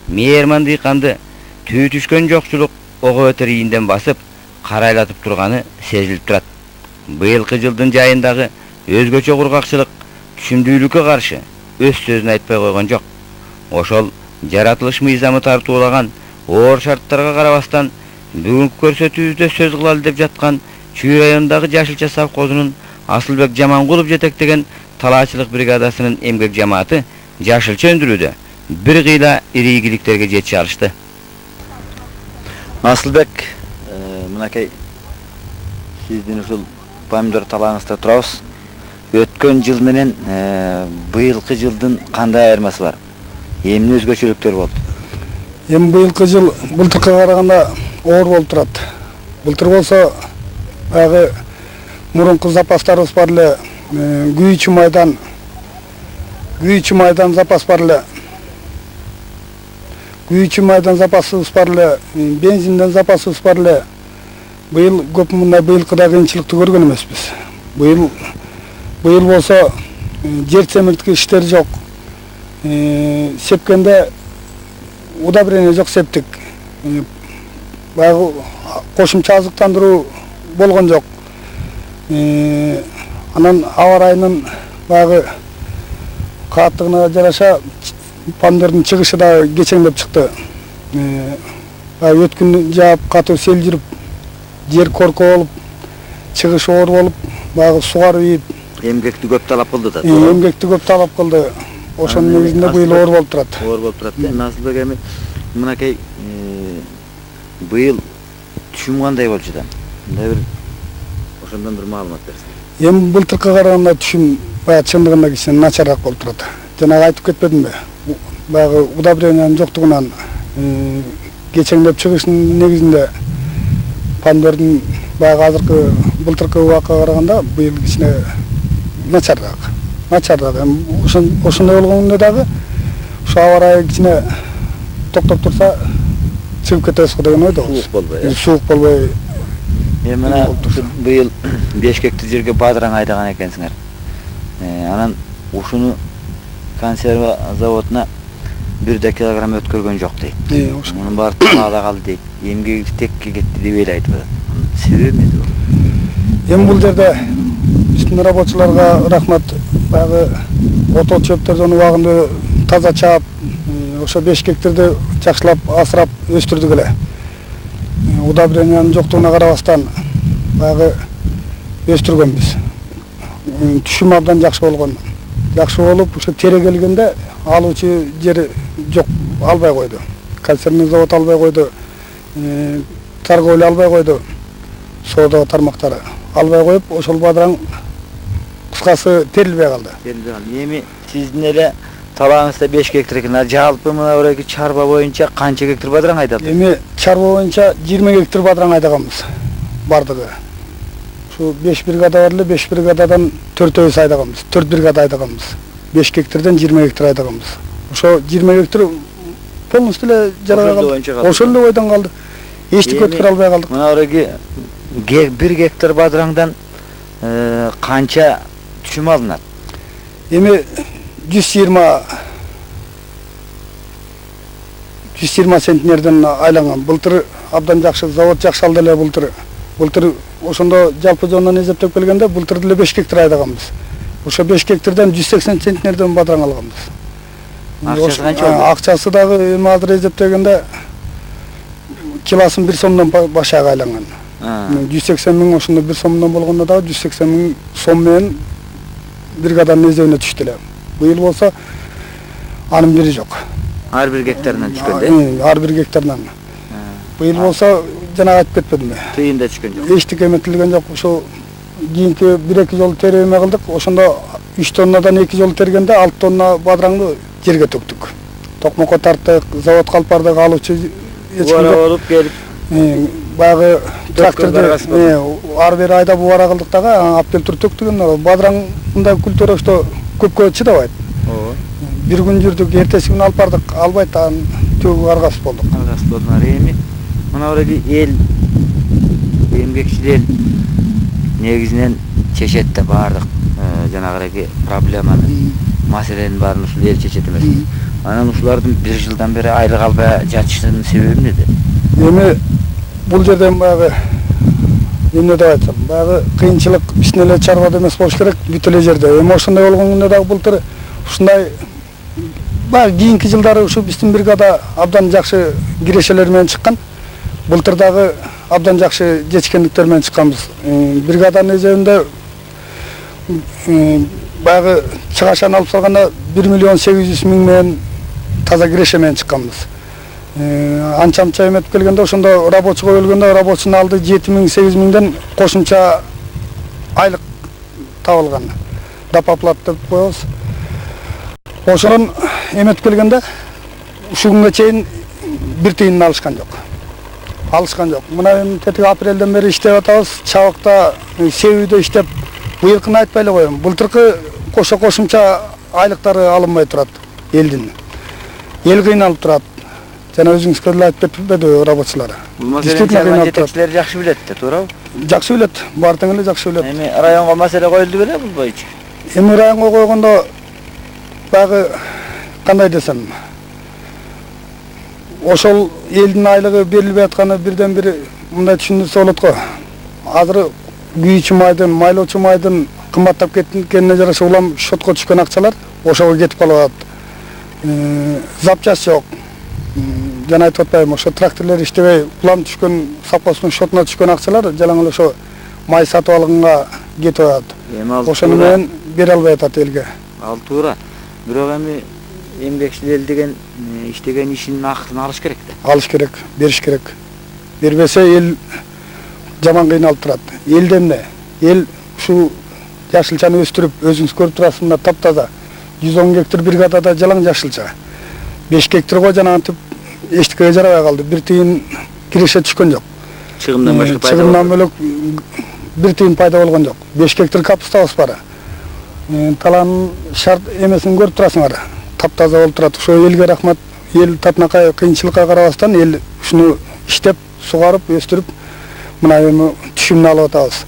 Мейерман дыйканды түү түшкөн жокчулук ого өтөр ийинден басып, карайлатып турганы сезилип турат. Быйылкы жылдын жайындагы өзгөчө кургакчылык түшүмдүүлүккө каршы өз сөзүн айтпай койгон жок. Ошол жаратылыш мыйзамы тартуулаган оор шарттарга карабастан бүгүнкү көрсөтүүбүздө сөз кылалы деп жаткан Чүй районундагы Жашылча совхозунун Асылбек Жамангулов жетектеген талаачылык бригадасынын эмгек жамааты жашылча өндүрүүдө бир кыйла ири ийгиликтерге жетише алышты. Асылбек, мынакей сиздин ушул помидор талаңызда турабыз. Өткөн жыл менен быйылкы жылдын кандай айырмасы бар? Эмне өзгөчөлүктөр болду? Эми быйылкы жыл былтыркыга караганда оор болуп турат. Былтыр болсо баягы мурунку запастарыбыз бар эле, күйүүчү майдан запас бар эле. Күйүүчү майдан запасыбыз бар эле, бензинден запасыбыз бар эле. Быйыл көп мындай быйылкыда кыйынчылыкты көргөн эмеспиз. Быйыл болсо жер семиртки иштери жок. Сепкенде удобрение жок септик. Баягы кошумча азыктандыруу болгон жок. Анан аба ырайынын баягы кааттыгына жараша помидордун чыгышы да кечеңдеп чыкты. Өткүн жаап катуу сел жүрүп, жер корко болуп, чыгыш оор болуп, баягы сугарып ийип, Эмгекти көп талап кылды да. Эмгекти көп талап кылды. Ошонун негизинде быйыл оор болуп турат. Оор болуп турат. Асылбек эми мынакей быйыл түшүм кандай болчу да? Мындай бир ошондон бир маалымат берсиң. Эми былтыркыга караганда түшүм баягы чындыгында кичине начарыраак болуп турат. Жанагы айтып кетпедимби? Баягы удобрениянын жоктугунан кечеңдеп чыгышынын негизинде помидордун баягы азыркы былтыркы убакка караганда быйыл кичине начарыраак. Ошондой болгондо дагы ушу аба ырайы кичине токтоп турса чыгып кетебиз деген ойдо. Суук болбой. Эми мына быйыл 5 гектар жерге бадыраң айдаган экенсиңер. Анан ушуну консерва заводуна 1 килограмм өткөргөн жок дейт. Мунун баары талаада калды дейт. Эмгеги текке кетти деп эле айтып атат. Себеби эмне бул? Эми бул жерде биздин рабочуларга рахмат. Баягы отот чөптөрдөн убагында таза чаап, ошо 5 гектарды жакшылап асырап өстүрдүк эле. Удобрениянын жоктугуна карабастан баягы өстүргөнбүз. Түшүм абдан жакшы болгон. Жакшы болуп, ошо тере келгенде алуучу жери жок, албай койду. Консервный завод албай койду, торговля албай койду, соода тармактары албай коюп, ошол бадыраң кыскасы терилбей калды. Эми сиздин эле талааңызда 5 гектар экен. Жалпы мына өрөки чарба боюнча канча гектар бадыраң айдалды? Эми чарба боюнча 20 гектар бадыраң айдаганбыз. Бардыгы. Ушу 5 бригада бар эле, 5 бригададан 4-өбүз айдаганбыз. 4 бригада айдаганбыз. 5 гектардан 20 гектар айдаганбыз. Ошо 20 гектар полностью эле жарага калды. Ошол эле бойдон калды. Эчтик өткөрө албай калдык. Мына өрөки 1 гектар бадыраңдан канча түшүм алынат? Эми 120 центнерден айланган. Былтыр абдан жакшы, завод жакшы алды эле былтыр. Былтыр ошондо жалпы жонунан эсептеп келгенде былтыр деле 5 гектар айдаганбыз. Ошо 5 гектардан 180 центнерден бадыраң алганбыз. Акчасы канча болду? Акчасы дагы эми азыр эсептегенде килосын 1 сомдон башаага айланган. 180 миң ошондо 1 сомдон болгондо дагы 180 миң сом менен бригаданын эзебине түштү эле. Быйыл болсо анын бири жок. Ар бир гектарынан түшкөн да? Ар бир гектарынан. Быйыл болсо жана айтып кетпедимби? Тыйын да түшкөн жок. Эчтеке эметилген жок. Ошо кийинки 1-2 жолу теребей кылдык. Ошондо 3 тоннадан 2 жолу тергенде 6 тонна бадыраңды жерге төктүк. Токмокко тарттык, завод калпардык алуучу Убара болуп келип баягы тракторду ар бери айдап убара кылдык дагы, алып келип туруп төктүгөн бадыраң мындай күлтөрөштө көпкө чыдабайт. Бир күн жүрдүк, эртеси күнү алып бардык, албайт, анан төгүп аргасыз болдук. Аргасыз болдуңар. Эми мына өрөки эл эмгекчилер негизинен чечет да бардык жанагы проблеманы, маселенин баарын ушул эл чечет эмес. Анан ушулардын 1 жылдан бери айлык албай жатышынын себеби эмнеде? Эми бул жерден баягы эмне деп айтсам, баягы кыйынчылык ичинен эле чарбада эмес болуш керек, бүт эле жерде. Эми ошондой болгондо дагы былтыр ушундай баягы кийинки жылдары ушу биздин бригада абдан жакшы кирешелер менен чыккан. Былтыр дагы абдан жакшы жетишкендиктер менен чыкканбыз. Бригаданын эсебинде баягы чыгашаны алып салганда 1 миллион 800 миң менен таза киреше менен чыкканбыз. Анча эметип келгенде ошондо рабочий коюлгондо рабочинин алды 7 миң 8 миңден кошумча айлык табылган. Допоплат деп коебуз. Ошонун эметип келгенде ушул күнгө чейин бир тыйынын алышкан жок. Мына эми тетиги апрелден бери иштеп атабыз. Чабыкта, Себүйдө иштеп, быйылкыны айтпай эле коем. Былтыркы кошумча айлыктары алынбай турат элдин. Эл кыйналып турат. Жана өзүңүз эле айтып кетпеди рабочилар. Бул маселени жетекчилер жакшы билет да, туурабы? Жакшы билет, баары тең эле жакшы билет. Эми районго маселе коюлду беле бул боюнча? Эми районго койгондо баягы кандай десем, ошол элдин айлыгы берилбей атканы бирден бири мындай түшүндүрсө болот го. Азыр күйүүчү майдын, майлоочу майдын кымбаттап кеткенине жараша улам шотко түшкөн акчалар ошого кетип калат. Запчас жок. Жана айтып атпайбы, ошо тракторлор иштебей улам түшкөн совхоздун шотуна түшкөн акчалар жалаң эле ошо май сатып алганга кетип атат. Ошону менен бере албай атат элге. Ал туура. Бирок эми эмгекчил эл деген иштеген ишинин акытын алыш керек да. Алыш керек, бериш керек. Бербесе эл жаман кыйналып турат. Элде эмне? Эл ушу жашылчаны өстүрүп, өзүңүз көрүп турасыз, мына таптаза 110 гектар бригадада жалаң жашылча. 5 гектарга жана антип эчтекеге жарабай калды. Бир тыйын киреше түшкөн жок. Чыгымдан башка пайда. Чыгымдан бөлөк бир тыйын пайда болгон жок. 5 гектар капустабыз бар. Талан шарт эмесин көрүп турасыңар. Таптаза болуп турат. Ошо элге рахмат. Эл татынакай кыйынчылыкка карабастан эл ушуну иштеп, сугарып, өстүрүп мына эми түшүмүн алып атабыз.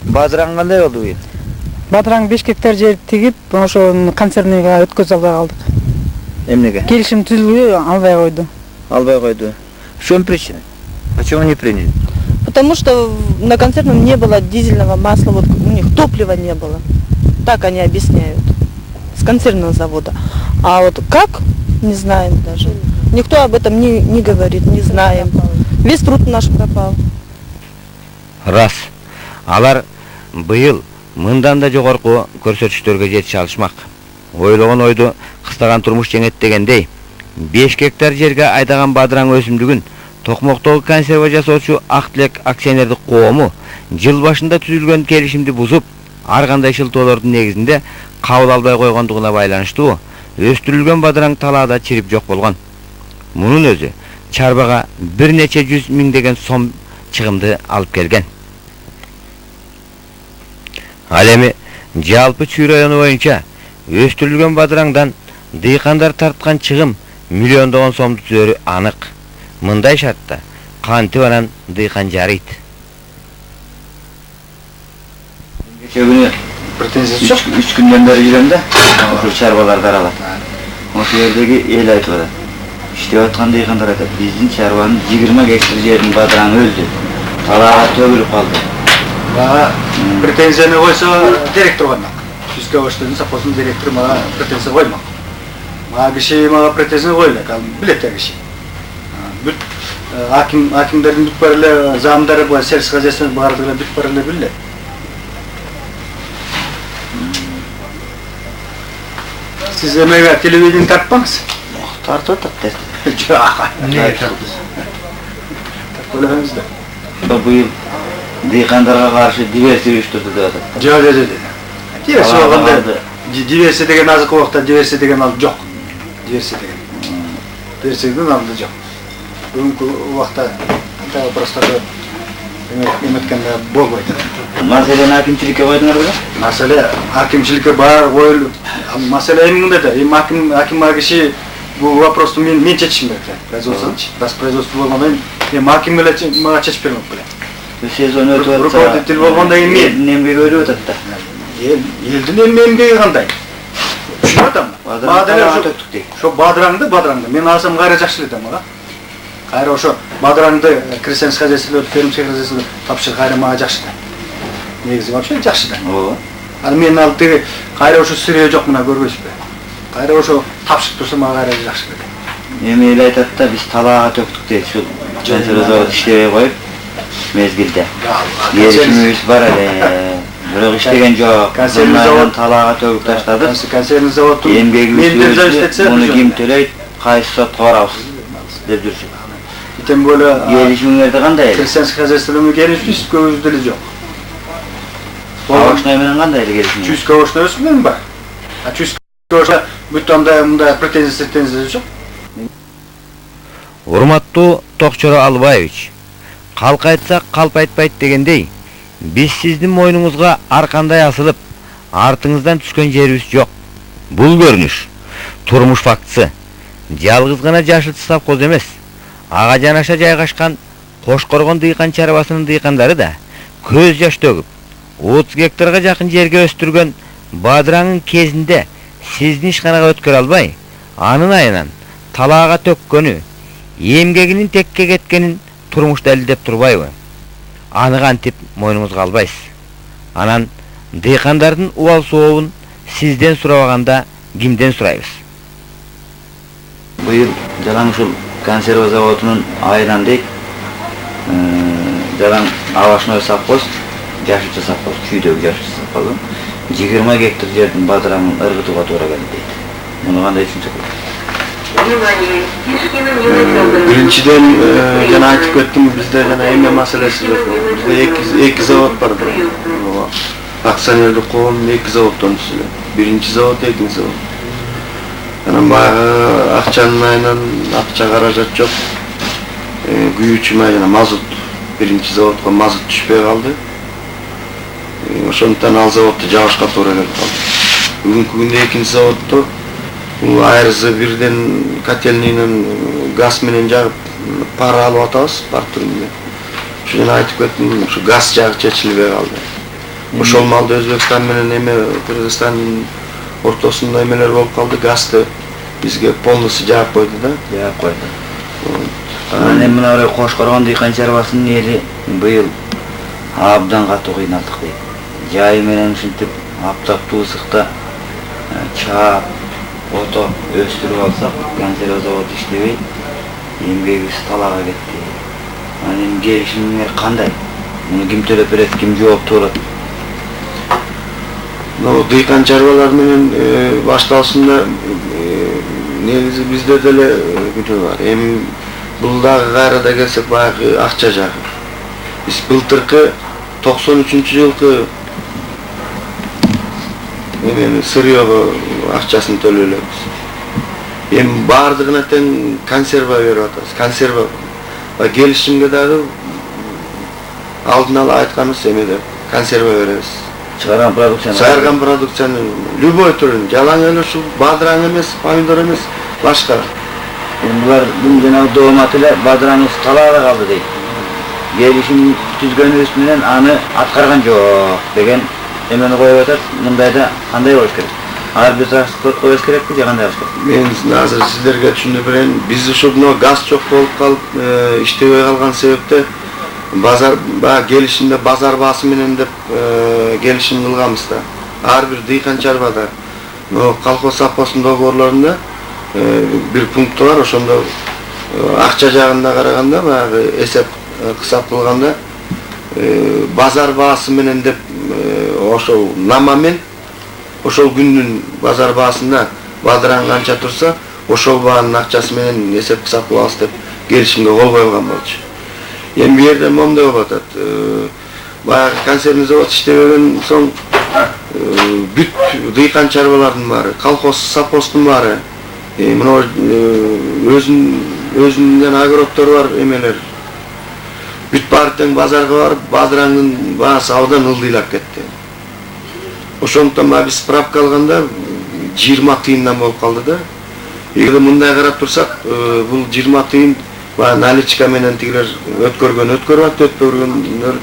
Бадыраң кандай болду быйыл? Бадыраң 5 гектар жер тигип, ошо концерныйга өткөзө албай калдык. Эмнеге? Келишим түзүлбөй, албай койду. Албай койду. В чем причина? Почему не приняли? Потому что на концертном не было дизельного масла, вот у них топлива не было. Так они объясняют. С концертного завода. А вот как? Не знаем даже. Никто об этом не говорит, не знаем. Весь труд наш пропал. Рас. Алар быйыл мындан да жогорку көрсөтүштөргө жетише алышмак. Ойлогон ойду кыстаган турмуш жеңет дегендей 5 гектар жерге айдаган бадыраң өсүмдүгүн Токмоктогу консерва жасоочу Актилек акционердик коому жыл башында түзүлгөн келишимди бузуп, ар кандай шылтоолордун негизинде кабыл албай койгондугуна байланыштуу өстүрүлгөн бадыраң талаада чирип жок болгон. Мунун өзү чарбага бир нече 100 миңдеген сом чыгымды алып келген. Ал эми жалпы Чүй району боюнча өстүрүлгөн бадыраңдан дыйкандар тарткан чыгым миллиондогон сомду түзөрү анык. Мындай шартта кантип анан дыйкан жарыйт. Кече претензиясы жок. 3 күндөн бери жүрөм да, ошо чарбаларды аралап. Ошол жердеги эл айтып атат. Иштеп аткан дыйкандар айтат, биздин чарбанын 20 гектар жердин бадыраңы өлдү. Талаага төгүлүп калды. Мага претензияны койсо директор коймак. Түзгө баштадын совхоздун директору мага претензия коймак. Мага киши мага претензия койлойт, ал билет киши. Бүт акимдердин бүт бар эле замдары бар, сельский хозяйство баардыгы бүт бар эле билет. Сиз эмеге телевидение тартпаңыз? Тартып атат. Жок. Эмне тартып? Ойлойсуз да. Быйыл дыйкандарга каршы диверсия уюштурду деп атат. Жок. Диверсия болгондо диверсия деген азыркы убакта диверсия деген ал жок. Диверсия деген. Диверсиянын алды жок. Бүгүнкү убакта просто эметкенде болбойт. Маселени акимчиликке койдуңар беле? Маселе акимчиликке бар коюлуп. Маселе эмне да? Аким киши бул вопросту мен чечишим керек. Производствочу. Раз производство болгондон кийин аким эле мага чечип бермек беле. сезон өтүп атса, руководитель болгондон кийин элдин эмгеги өлүп атат да. Элдин эмгеги кандай? Түшүнүп атам. Ошо бадыраңды мен алсам кайра жакшы эле да мага. Кайра ошо бадыраңды крестьянский хозяйстволор, фермерский хозяйстволор тапшыр кайра мага жакшы да. Негизи вообще жакшы да. Ооба. Ал мен ал тиги кайра ошо сырыйы жок мына көрбөйсүзбү? Кайра ошо тапшырып турса мага кайра жакшы эле. Эми эл айтат да, биз талаага төктүк дейт, ушул консерва завод иштебей коюп мезгилде. Келишимибиз бар эле. Бирок иштеген жок. Консерва завод талаага төгүп таштадык. Консерва заводтун Эмгегибиз муну ким төлөйт, кайсы сотко барабыз деп жүрчүк. Тем более келишимиңерди кандай эле? Крестьянский хозяйстволорго келишибиз көбүбүз деле жок. Овощной менен кандай эле келишим? Чүскө овощной менен бар. А чүскө овощной бүт мындай претензия жок. Урматтуу Токчоро Албаевич, калк айтсак калп айтпайт дегендей, биз сиздин мойнуңузга ар кандай асылып, артыңыздан түскөн жерибиз жок. Бул көрүнүш турмуш фактысы. Жалгыз гана Жашылчы совхоз эмес, ага жанаша жайгашкан Кошкоргон дыйкан чарбасынын дыйкандары да көз жаш төгүп, 30 гектарга жакын жерге өстүргөн бадыраңын кезинде сиздин ишканага өткөрө албай, анын айынан талаага төккөнү, эмгегинин текке кеткенин турмушта далилдеп турбайбы? Аны кантип мойнуңузга албайсыз? Анан дыйкандардын убал сообун сизден сурабаганда кимден сурайбыз? Быйыл жалаң ушул консерва заводунун айынан дейт, жалаң овощной совхоз, Жашылчы совхоз, чүйдөгү Жашылчы совхозу 20 гектар жердин бадыраңын ыргытууга туура келди дейт. Муну кандай түшүнсөк болот? Биринчиден жана айтып кеттим, бизде жана эме маселеси жок. Бизде 2 завод бар. Акционерлик коом 2 заводдон түзүлгөн. Биринчи завод, экинчи завод. Анан баягы акчанын айынан акча каражат жок. Күйүүчү май жана мазут, биринчи заводко мазут түшпөй калды. Ошондуктан ал заводду жабышка туура келип калды. Бүгүнкү күндө экинчи заводдо айрызы бирден котельныйнын газ менен жагып пар алып атабыз, пар түрүндө. Ошо жана айтып кеттим, ушу газ жагы чечилбей калды. Ошол маалда Өзбекстан менен эме Кыргызстандын ортосунда эмелер болуп калды, газды бизге полностью жаап койду да. Жаап койду. Анан эми мына Кошкоргон дыйкан чарбасынын эли быйыл абдан катуу кыйналдык дейт. Жайы менен ушинтип аптаптуу ысыкта чаап, ото өстүрүп алсак, консерва заводу иштебей, эмгегибиз талаага кетти. Анан эми келишимиңер кандай? Муну ким төлөп берет, ким жооптуу болот? Дыйкан чарбалар менен башталышында негизи бизде деле күтүү бар. Эми бул дагы кайрада келсек баягы акча жагы. Биз былтыркы 93-жылкы эмени сырьёго акчасын төлөй элебиз. Эми баардыгына тең консерва берип атабыз. Консерва келишимге дагы алдын ала айтканбыз эмеде консерва беребиз. Чыгарган продукцияны любой түрүн, жалаң эле ушул бадыраң эмес, помидор эмес, башка. Булардын жанагы дооматы эле бадыраңыбыз талаада калды дейт. Келишим түзгөнүбүз менен аны аткарган жок деген эмени коюп атат. Мындайда кандай болуш керек? Ар бир таштык коюш керекпи же кандай болуш керек? Мен азыр сиздерге түшүндүрүп берейин. Биз ушул газ жок болуп калып, иштебей калган себепте базар келишимде базар баасы менен деп келишим кылганбыз да. Ар бир дыйкан чарбада колхоз совхоздун договорлорунда бир пункт бар, ошондо акча жагында караганда баягы эсеп кысап кылганда базар баасы менен деп ошол намамен ошол күндүн базар баасында бадыраң канча турса, ошол баанын акчасы менен эсеп кысап кылабыз деп келишимге кол коюлган болчу. Эми бу жерде моундай болуп атат. Баягы консервный завод иштебеген соң бүт дыйкан чарбалардын баары, колхоз совхоздун баары, мына өзүнүн огороддору бар эмелер. Бүт баары тең базарга барып, бадыраңдын баасы абдан ылдыйлап кетти. Ошондуктан биз справка алганда 20 тыйындан болуп калды да. Эгер мындай карап турсак, бул 20 тыйын наличка менен тигилер өткөрүп атты, өткөргөндөр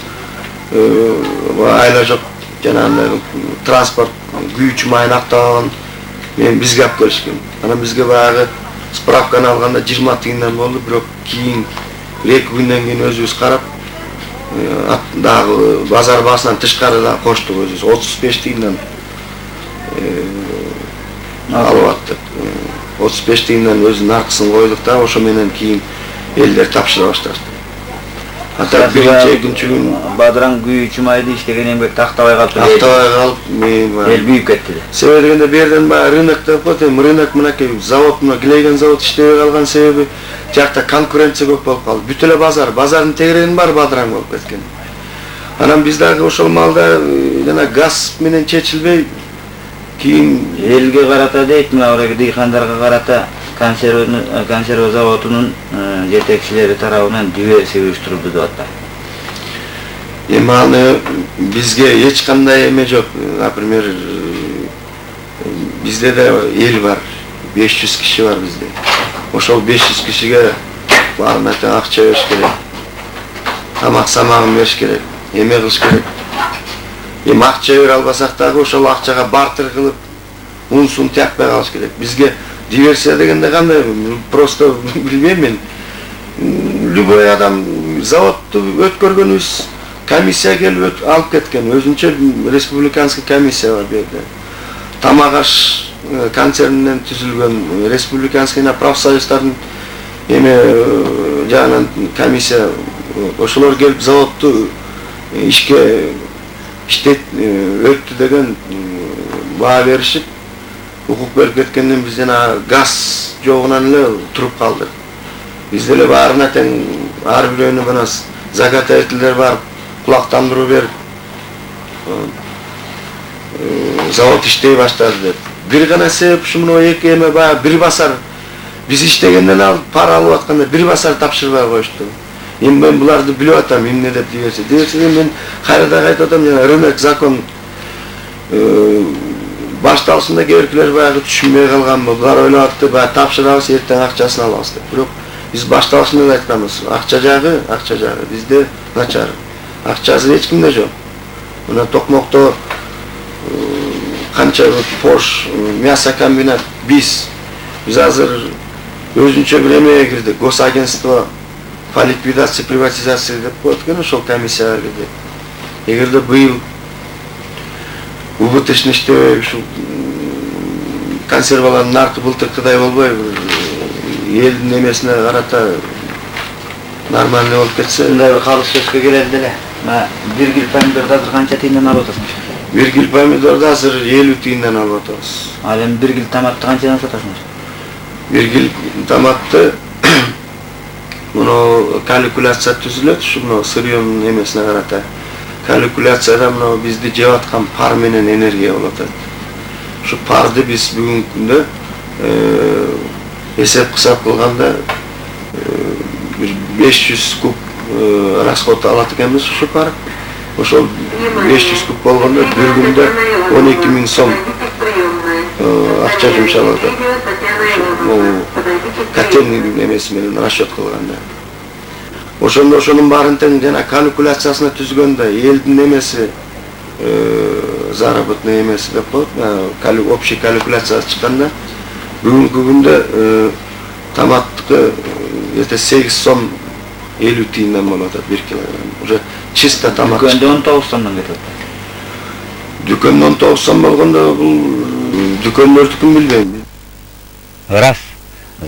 айла жок жанагы транспорт күйүүчү майын актабаган мен бизге алып келишкен. Анан бизге баягы справканы алганда 20 тыйындан болду, бирок кийин 2 күндөн кийин өзүбүз карап дагы базар баасынан тышкары да коштук өзүбүз 35 тыйындан алып аттык. 35 тыйындан өзүнүн аркысын койдук да, ошо менен кийин элдер тапшыра башташты. Ата биринчи экинчи күн Бадыраң күйүүчү майды иштеген эмгек тактабай калып, эл büyük кетти. Себеби дегенде берден баягы рынок деп коет, рынок мынакей завод, мына Глейген завод иштебей калган себеби жакта конкуренция көп болуп калды. Бүт эле базардын тегерегинин баары Бадыраң болуп кеткен. Анан биз дагы ошол маалда жана газ менен чечилбей кийин Элге карата дейт, мына орайгы дыйкандарга карата консерва заводунун жетекчилери тарабынан диверсия уюштурулду деп атат. Эми аны бизге эч кандай эме жок. Например, бизде да эл бар, 500 киши бар бизде. Ошол 500 кишиге баарына тең акча бериш керек. Тамак самагын бериш керек, эме кылыш керек. Эми акча бере албасак дагы ошол акчага бартер кылып, унсун тиякпай калыш керек. Бизге диверсия дегенде кандай, просто билбейм мен. Любой адам заводду өткөргөнүбүз, комиссия келип алып кеткен. Өзүнчө республиканский комиссия бар берде. Тамак аш концернинен түзүлгөн республиканский профсоюздардын эме жагынан комиссия, ошолор келип заводду ишке өттү деген баа беришип, укук берип кеткенден биз жана газ жогунан эле туруп калдык. Бизде эле баарына тең ар бирөөнү мына заготовительдер бар, кулактандыруу берип завод иштей баштады деп. Бир гана себеп ушу мына эки эме баягы бир басар биз иштегенден алып пара алып атканда бир басар тапшырбай коюшту. Эми мен буларды билип атам, эмне деп диверсия. Мен кайрадан айтып атам, жана рынок закон башталышында кээбиркилер баягы түшүнбөй калганбы, булар ойлоп атты, баягы тапшырабыз, эртең акчасын алабыз деп. Бирок биз башталышында да айтканбыз, акча жагы бизде начар. Акча азыр эч кимде жок. Мына Токмокто канча пош мясокомбинат биз азыр өзүнчө бир эмеге кирдик, госагентство по ликвидации, приватизация деп коет экен, ошол комиссияга кирдик. Эгерде быйыл убыточный иштебей ушу консервалардын наркы былтыркыдай болбой, элдин эмесине карата нормальный болуп кетсе, мындай бир калыс сөзгө келели эле. Мына 1 кил помидорду азыр канча тыйындан алып атасыңыз? 1 кил помидорду азыр 50 тыйындан алып атабыз. Ал эми 1 кил томатты канчадан сатасыңыз? 1 кил томатты муну калькуляция түзүлөт, ушу муну сырьёнун эмесине карата. Калькуляцияда муну бизди жеп аткан пар менен энергия болот. Ушу парды биз бүгүнкү күндө эсеп кысап кылганда 500 куб расход алат экенбиз ушу пар. Ошол 500 куб болгондо бир күндө 12 000 сом акча жумшалат. Котельный эмеси менен расчет кылганда. Ошонун баарын тең жана калькуляциясына түзгөндө элдин эмеси заработный эмеси деп коет. Общий калькуляция чыкканда бүгүнкү күндө томаттыкы 8 сом 50 тыйындан болот 1 килограмм. Уже чисто томат. Дүкөндө 19 сомдон кетет. Дүкөндө 19 сом болгондо бул дүкөндөрдүкүн билбейм. Рас.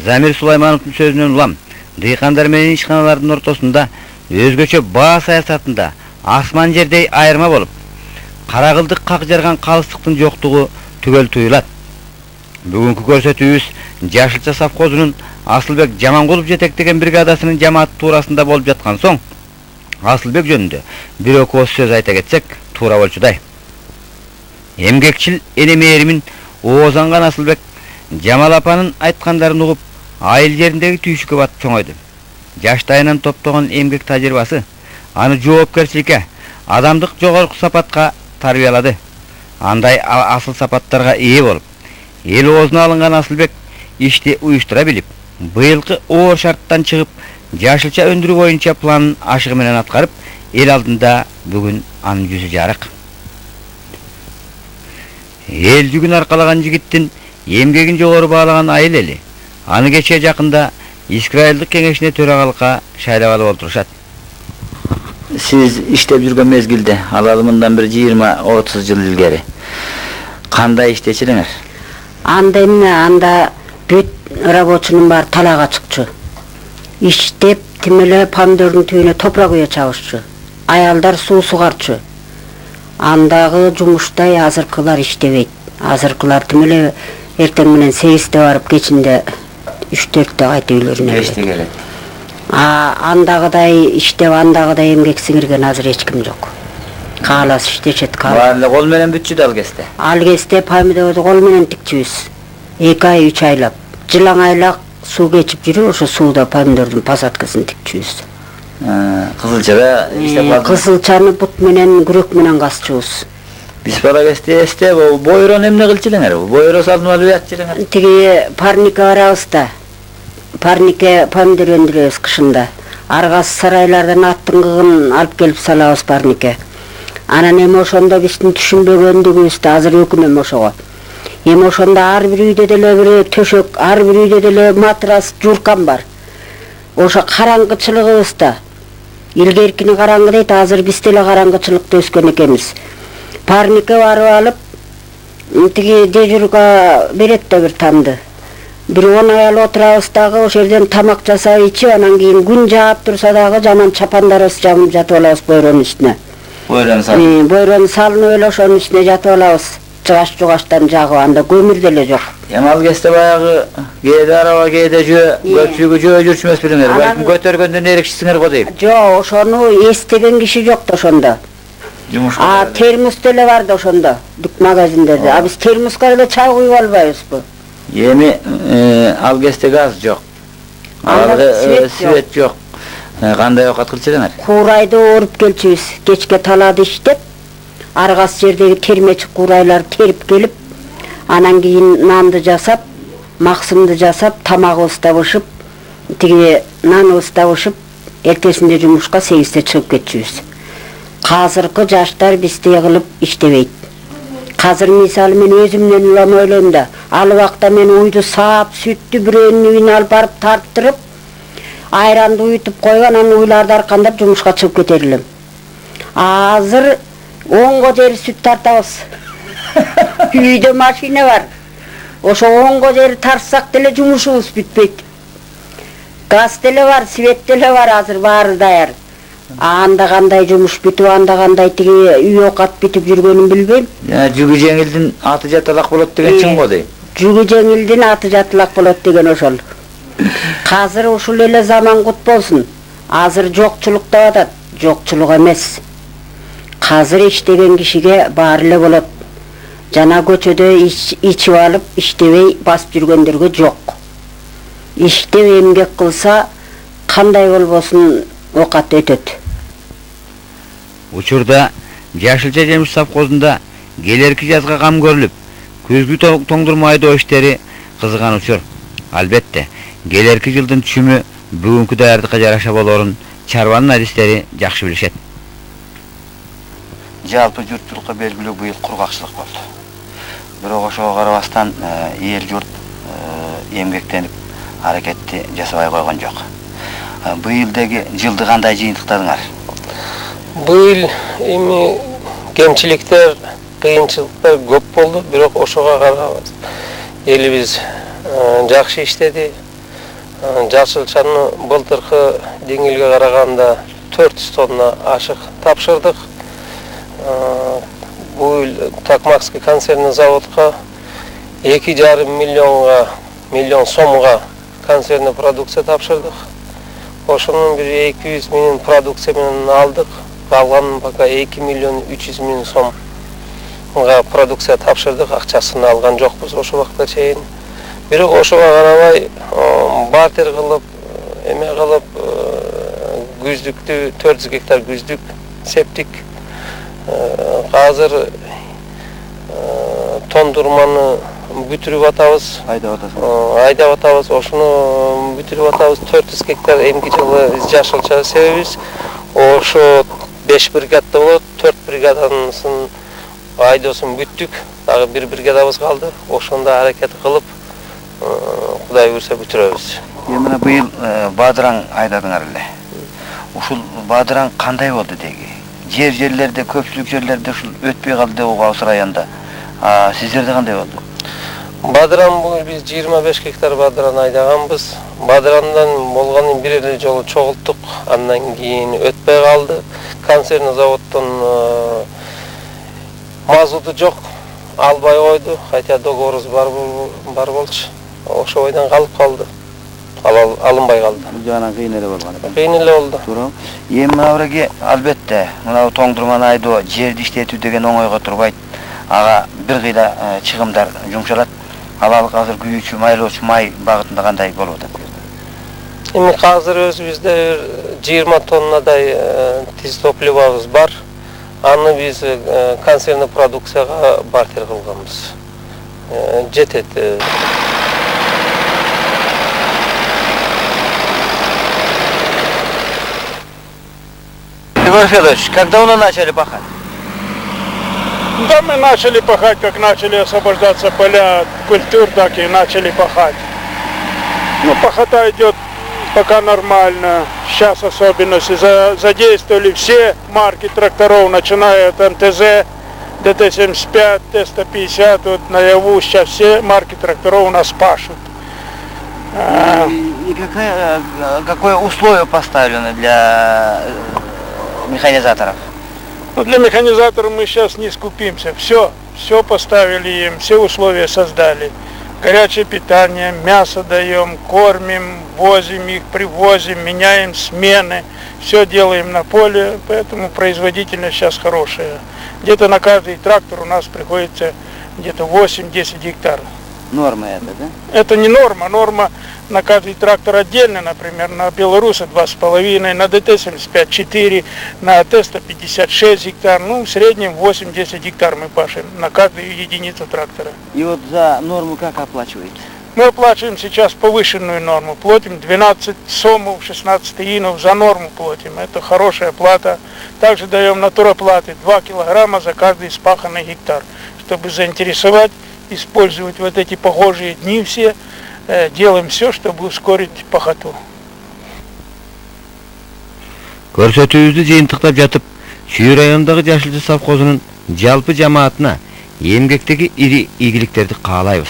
Замир Сулаймановдун сөзүнөн улам. Дыйкандар менен ишканалардын ортосунда өзгөчө баа саясатында асман жердей айырма болуп, карагылдык как жарган калыстыктын жоктугу түгөл туюлат. Бүгүнкү көрсөтүүбүз Жашылча совхозунун Асылбек Жамангулов жетектеген бригадасынын жамааты туурасында болуп жаткан соң, Асылбек жөнүндө бир окуос сөз айта кетсек туура болчудай. Эмгекчил эне мээримин оозанган Асылбек Жамал апанын айткандарын угуп, айыл жериндеги түйшүккө батып чоңойду. Жаштайынан топтогон эмгек тажрыйбасы аны жоопкерчиликке, адамдык жогорку сапатка тарбиялады. Андай асыл сапаттарга ээ болуп, эл оозуна алынган Асылбек ишти уюштура билип, быйылкы оор шарттан чыгып, жашылча өндүрүү боюнча планын ашыгы менен аткарып, эл алдында бүгүн анын жүзү жарык. Эл жүгүн аркалаган жигиттин эмгегин жогору баалаган айыл эли аны кечээ жакында Искрайлык кеңешине төрагалыкка шайлап алып отурушат. Сиз иштеп жүргөн мезгилде, алалы мындан бир 20-30 жыл илгери кандай иштечилиңер? Анда эмне, анда бүт рабочунун баары талаага чыкчу. Иштеп, тимеле помидордун түбүнө топурак үйө чабышчу. Аялдар суу сугарчу. Андагы жумуштай азыркылар иштебейт. Азыркылар тимеле эртең менен 8-те барып, кечинде 3-4-те кайтып үйлөрүнө келет. Андагыдай иштеп, андагыдай эмгек сиңирген азыр эч ким жок. Каалас иштешет. Баары кол менен бүтчү да ал кезде. Ал кезде помидорду кол менен тикчүбүз. 2 ай 3 айлап. Жылаң айлак суу кечип жүрүп, ошо сууда помидордун посадкасын тикчүбүз. Кызылчада иштеп калдым. Кызылчаны бут менен, күрөк менен касчубуз. Биз бала кезде эстеп, бойрон эмне кылчылыңар? Бойро салынып алып ятчылыңар. Тиги парникке барабыз да. Парникке помидор өндүрөбүз кышында. Аргасы сарайлардан аттын кыгын алып келип салабыз парникке. Анан эми ошондо биздин түшүнбөгөндүгүбүздү азыр өкүнөм ошого. Эми ошондо ар бир үйдө деле бир төшөк, ар бир үйдө деле матрас, журкан бар. Ошо караңгычылыгыбызда. Илгеркини караңгы дейт, азыр биз деле караңгычылыкта өскөн экенбиз. Парникке барып алып, тиги дежурга берет да бир тамды. Бир 10 аял отурабыз дагы, ошол жерден тамак жасап ичип, анан кийин күн жаап турса дагы жаман чапандарыбыз жамып жатып алабыз бойронун үстүнө. Бойрон салынып эле ошонун үстүнө жатып алабыз. Жугаш-жугаштан жагып, анда көмүр деле жок. Эми ал кезде баягы кээде араба, кээде көпчүгү жөө жүрчүмөс билиңер. Балким көтөргөндөн эрикчисиңер го дейм. Жок, ошону эстеген киши жок да ошондо. Термос деле бар да ошондо, бүт магазиндерде. Биз термоска эле чай куюп албайбызбы? Эми ал кезде газ жок. Свет жок. Кандай оокат кылчылыңар? Курайды оруп келчүбүз. Кечке талаада иштеп, аргасы жердеги термечи курайлар терип келип, анан кийин нанды жасап, максымды жасап, тамагыбызды бышып, тиги наныбызды бышып, эртесинде жумушка 8-те чыгып кетчүбүз. Азыркы жаштар биздей кылып иштебейт. Азыр мисалы мен өзүмдөн улам ойлойм да, ал убакта мен уйду саап, сүттү бирөөнүн үйүнө алып барып тарттырып, айранды уютуп койгон, анан уйларды аркандап жумушка чыгып кетер элем. Азыр 10 жери сүт тартабыз. Үйдө машина бар. Ошо 10 жери тарсак деле жумушубуз бүтпөйт. Газ деле бар, свет деле бар, азыр баары даяр. Анда кандай жумуш бүтүп, анда кандай тиги үй оокат бүтүп жүргөнүн билбейм. Жүгү жеңилдин аты жаталак болот деген чын го дейм. Жүгү жеңилдин аты жаталак болот деген ошол. Азыр ушул эле заман кут болсун. Азыр жокчулук деп атат, жокчулук эмес. Азыр иштеген кишиге баары эле болот. Жана көчөдө ичип алып, иштебей басып жүргөндөргө жок. Иштеп эмгек кылса, кандай болбосун оокат өтөт. Учурда Жашылча жемиш совхозунда келерки жазга кам көрүлүп, күзгү тоңдурма айдоо иштери кызыган учур. Албетте, келерки жылдын түшүмү бүгүнкү даярдыкка жараша болорун чарбанын адистери жакшы билишет. Жалпы журтчулукка белгилүү быйыл кургакчылык болду. Бирок ошого карабастан эл журт эмгектенип аракетти жасабай койгон жок. Быйылдагы жылды кандай жыйынтыктадыңар? Быйыл эми кемчиликтер, кыйынчылыктар көп болду, бирок ошого карабастан элибиз жакшы иштеди. Жашылчаны былтыркы деңгээлге караганда 400 тонна ашык тапшырдык. Быйыл Такмакский консервный заводка 2,5 миллион сомго консервный продукция тапшырдык. Ошонун бир 200 миң продукция менен алдык. Калган пока 2 миллион 300 миң сомго продукция тапшырдык. Акчасын алган жокпуз ошол убакта чейин. Бирок ошого карабай бартер кылып, эме кылып, күздүктү 400 гектар күздүк септик. Азыр тондурманы бүтүрүп атабыз. Айдап атабыз. Ошону бүтүрүп атабыз. 400 гектар эмки жылы жашылча себебиз. Ошо 5 бригада болот. 4 бригаданын айдоосун бүттүк. Дагы 1 бригадабыз калды. Ошондо аракет кылып, Кудай буйрса бүтүрөбүз. Мына быйыл бадыраң айдадыңар эле. Ушул бадыраң кандай болду деги? Жерлерде, көпчүлүк жерлерде ушул өтпөй калды деп Ош районунда. Сиздерде кандай болду? Бадыран бул биз 25 гектар бадыран айдаганбыз. Бадырандан болгонун бир эле жолу чогулттук. Андан кийин өтпөй калды. Концерн заводдон мазуты жок, албай койду. Хотя договорубуз бар болчу. Ошо бойдон калып калды. Алынбай калды. Бул жагынан кыйын эле болгон экен. Кыйын эле болду. Туура. Эми мына албетте, мына тоңдурманы айдоо, жерди иштетүү деген оңойго турбайт. Ага бир кыйда чыгымдар жумшалат. Ал азыр күйүүчү, майлоочу май багытында кандай болуп атат? Эми азыр өзүбүздө 20 тоннадай тиз топливобуз бар. Аны биз консервный продукцияга бартер кылганбыз. Жетет. Егор Федорович, когда вы начали пахать? Да, мы начали пахать, как начали освобождаться поля от культур, так и начали пахать. Ну, пахота идет пока нормально. Сейчас особенности задействовали все марки тракторов, начиная от МТЗ, ДТ-75, Т-150, вот наяву сейчас все марки тракторов у нас пашут. И какое условие поставлено для механизаторов? Ну, для механизаторов мы сейчас не скупимся. Все поставили им, все условия создали. Горячее питание, мясо даем, кормим, возим их, привозим, меняем смены. Все делаем на поле, поэтому производительность сейчас хорошая. Где-то на каждый трактор у нас приходится где-то 8-10 гектаров. Норма это, да? Это не норма. Норма на каждый трактор отдельно, например, на Белоруса 2,5, на ДТ-75 4, на Т-150 гектар. Ну, в среднем 8-10 гектар мы пашем на каждую единицу трактора. И вот за норму как оплачиваете? Мы оплачиваем сейчас повышенную норму. Платим 12 сомов, 16 инов, за норму платим. Это хорошая плата. Также даем натуроплаты 2 килограмма за каждый спаханный гектар. Чтобы заинтересовать, использовать вот эти погожие дни все, делаем все, чтобы ускорить пахоту. Көрсөтүүбүздү жыйынтыктап жатып, Чүй районундагы Жашылчы совхозунун жалпы жамаатына эмгектеги ири ийгиликтерди каалайбыз.